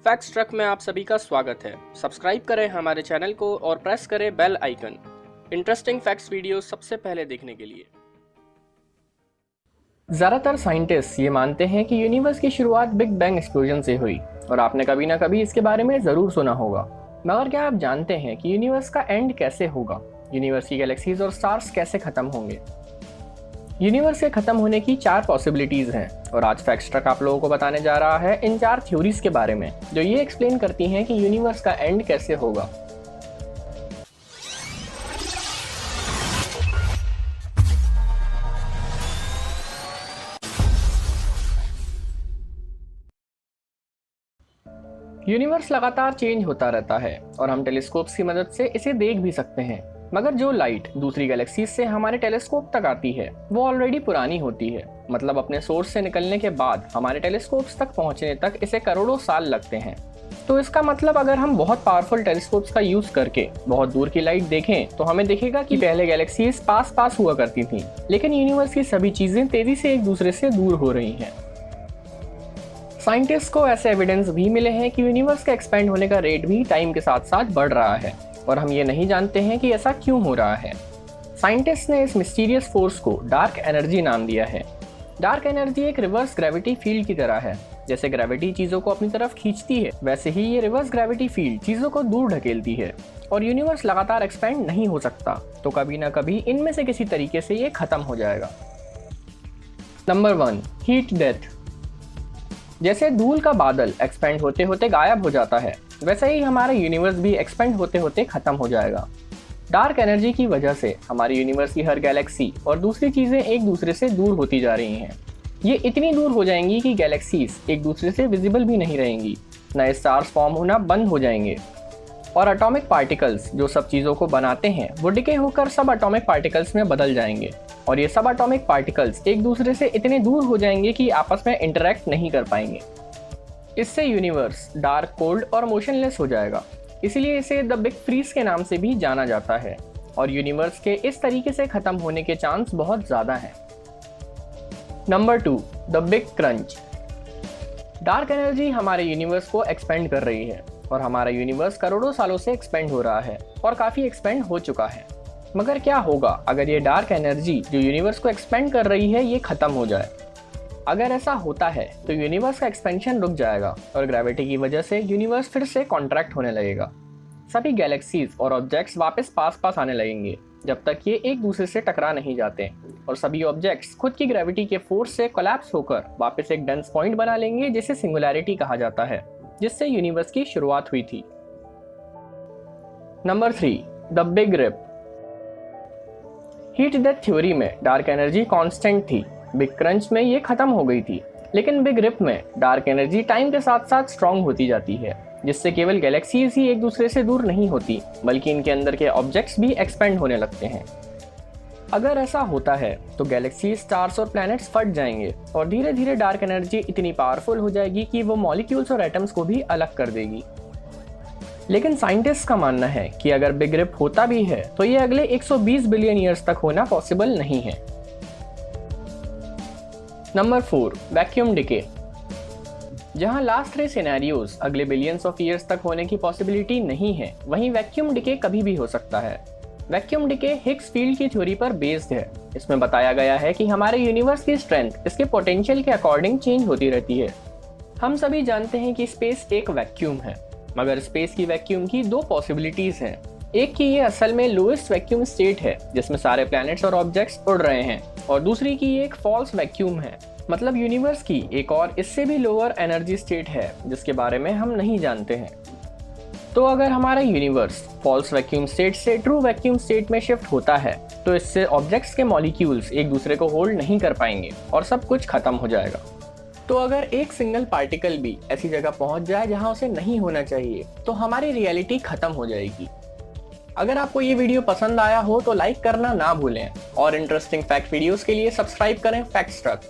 Facts truck में आप सभी का स्वागत है। सब्सक्राइब करें हमारे चैनल को और प्रेस करें bell icon interesting facts video सबसे पहले देखने के लिए। ज़्यादातर साइंटिस्ट ये मानते हैं कि यूनिवर्स की शुरुआत बिग बैंग एक्सप्लोजन से हुई और आपने कभी ना कभी इसके बारे में ज़रूर सुना होगा। मगर क्या आप जानते हैं कि यूनिवर्स का एंड कैसे होगा? यूनिवर्स की गैलेक्सीज और स्टार्स कैसे ख़त्म होंगे? यूनिवर्स के ख़त्म होने की 4 पॉसिबिलिटीज़ हैं और आज फैक्ट्स ट्रक आप लोगों को बताने जा रहा है इन 4 थ्योरीज के बारे में जो ये एक्सप्लेन करती हैं कि यूनिवर्स का एंड कैसे होगा। यूनिवर्स लगातार चेंज होता रहता है और हम टेलीस्कोप्स की मदद से इसे देख भी सकते हैं, मगर जो लाइट दूसरी गैलेक्सीज से हमारे टेलीस्कोप तक आती है वो ऑलरेडी पुरानी होती है। मतलब अपने सोर्स से निकलने के बाद हमारे टेलीस्कोप्स तक पहुंचने तक इसे करोड़ों साल लगते हैं। तो इसका मतलब अगर हम बहुत पावरफुल टेलीस्कोप्स का यूज करके बहुत दूर की लाइट देखें तो हमें दिखेगा कि पहले गैलेक्सीज पास हुआ करती थी, लेकिन यूनिवर्स की सभी चीजें तेजी से एक दूसरे से दूर हो रही हैं। साइंटिस्ट को ऐसे एविडेंस भी मिले हैं कि यूनिवर्स का एक्सपेंड होने का रेट भी टाइम के साथ साथ बढ़ रहा है और हम ये नहीं जानते हैं कि ऐसा क्यों हो रहा है। साइंटिस्ट ने इस मिस्टीरियस फोर्स को डार्क एनर्जी नाम दिया है। डार्क एनर्जी एक रिवर्स ग्रेविटी फील्ड की तरह है। जैसे ग्रेविटी चीजों को अपनी तरफ खींचती है, वैसे ही ये रिवर्स ग्रेविटी फील्ड चीजों को दूर ढकेलती है और यूनिवर्स लगातार एक्सपेंड नहीं हो सकता, तो कभी ना कभी इनमें से किसी तरीके से ये खत्म हो जाएगा। Number 1, heat death. जैसे धूल का बादल एक्सपेंड होते होते गायब हो जाता है, वैसे ही हमारा यूनिवर्स भी एक्सपेंड होते होते खत्म हो जाएगा। डार्क एनर्जी की वजह से हमारी यूनिवर्स की हर गैलेक्सी और दूसरी चीजें एक दूसरे से दूर होती जा रही हैं। ये इतनी दूर हो जाएंगी कि गैलेक्सीज एक दूसरे से विजिबल भी नहीं रहेंगी, नए स्टार्स फॉर्म होना बंद हो जाएंगे और एटॉमिक पार्टिकल्स जो सब चीज़ों को बनाते हैं वो डिके होकर सब एटॉमिक पार्टिकल्स में बदल जाएंगे और ये सब एटॉमिक पार्टिकल्स एक दूसरे से इतने दूर हो जाएंगे कि आपस में इंटरेक्ट नहीं कर पाएंगे। इससे यूनिवर्स डार्क, कोल्ड और मोशनलेस हो जाएगा। इसीलिए इसे द बिग फ्रीज के नाम से भी जाना जाता है और यूनिवर्स के इस तरीके से खत्म होने के चांस बहुत ज़्यादा हैं। Number 2, the big crunch. Dark energy हमारे यूनिवर्स को एक्सपेंड कर रही है और हमारा यूनिवर्स करोड़ों सालों से एक्सपेंड हो रहा है और काफ़ी एक्सपेंड हो चुका है। मगर क्या होगा अगर ये डार्क एनर्जी जो यूनिवर्स को एक्सपेंड कर रही है ये ख़त्म हो जाए? अगर ऐसा होता है तो यूनिवर्स का एक्सपेंशन रुक जाएगा और ग्रेविटी की वजह से यूनिवर्स फिर से कॉन्ट्रैक्ट होने लगेगा। सभी गैलेक्सीज और ऑब्जेक्ट्स वापस पास आने लगेंगे जब तक ये एक दूसरे से टकरा नहीं जाते और सभी ऑब्जेक्ट्स खुद की ग्रेविटी के फोर्स से कोलैप्स होकर वापस एक डेंस पॉइंट बना लेंगे जिसे सिंगुलैरिटी कहा जाता है, जिससे यूनिवर्स की शुरुआत हुई थी। Number 3, the big rip. Heat death theory में डार्क एनर्जी कांस्टेंट थी, बिग क्रंच में ये खत्म हो गई थी, लेकिन बिग रिप में डार्क एनर्जी टाइम के साथ साथ स्ट्रांग होती जाती है, जिससे केवल गैलेक्सीज ही एक दूसरे से दूर नहीं होती बल्कि इनके अंदर के ऑब्जेक्ट्स भी एक्सपेंड होने लगते हैं। अगर ऐसा होता है तो गैलेक्सी, स्टार्स और प्लैनेट्स फट जाएंगे और धीरे धीरे डार्क एनर्जी इतनी पावरफुल हो जाएगी कि वो मॉलिक्यूल्स और एटम्स को भी अलग कर देगी। लेकिन साइंटिस्ट का मानना है कि अगर बिग रिप होता भी है तो ये अगले 120 बिलियन ईयर्स तक होना पॉसिबल नहीं है। Number 4, vacuum decay. जहां लास्ट 3 सिनेरियोज अगले बिलियंस ऑफ ईयर्स तक होने की पॉसिबिलिटी नहीं है, वहीं वैक्यूम डिके कभी भी हो सकता है। वैक्यूम डिके हिग्स फील्ड की थ्योरी पर बेस्ड है। इसमें बताया गया है कि हमारे यूनिवर्स की स्ट्रेंथ इसके पोटेंशियल के अकॉर्डिंग चेंज होती रहती है। हम सभी जानते हैं कि स्पेस एक वैक्यूम है, मगर स्पेस की वैक्यूम की 2 पॉसिबिलिटीज हैं। एक की ये असल में लोएस्ट वैक्यूम स्टेट है जिसमें सारे प्लैनेट्स और ऑब्जेक्ट्स उड़ रहे हैं, और दूसरी की ये एक फॉल्स वैक्यूम है, मतलब यूनिवर्स की एक और इससे भी लोअर एनर्जी स्टेट है जिसके बारे में हम नहीं जानते हैं। तो अगर हमारा यूनिवर्स फॉल्स वैक्यूम स्टेट से ट्रू वैक्यूम स्टेट में शिफ्ट होता है तो इससे ऑब्जेक्ट्स के मॉलिक्यूल्स एक दूसरे को होल्ड नहीं कर पाएंगे और सब कुछ खत्म हो जाएगा। तो अगर एक सिंगल पार्टिकल भी ऐसी जगह पहुंच जाए जहां उसे नहीं होना चाहिए तो हमारी रियलिटी खत्म हो जाएगी। अगर आपको ये वीडियो पसंद आया हो तो लाइक करना ना भूलें और इंटरेस्टिंग फैक्ट वीडियोस के लिए सब्सक्राइब करें फैक्ट्स ट्रक।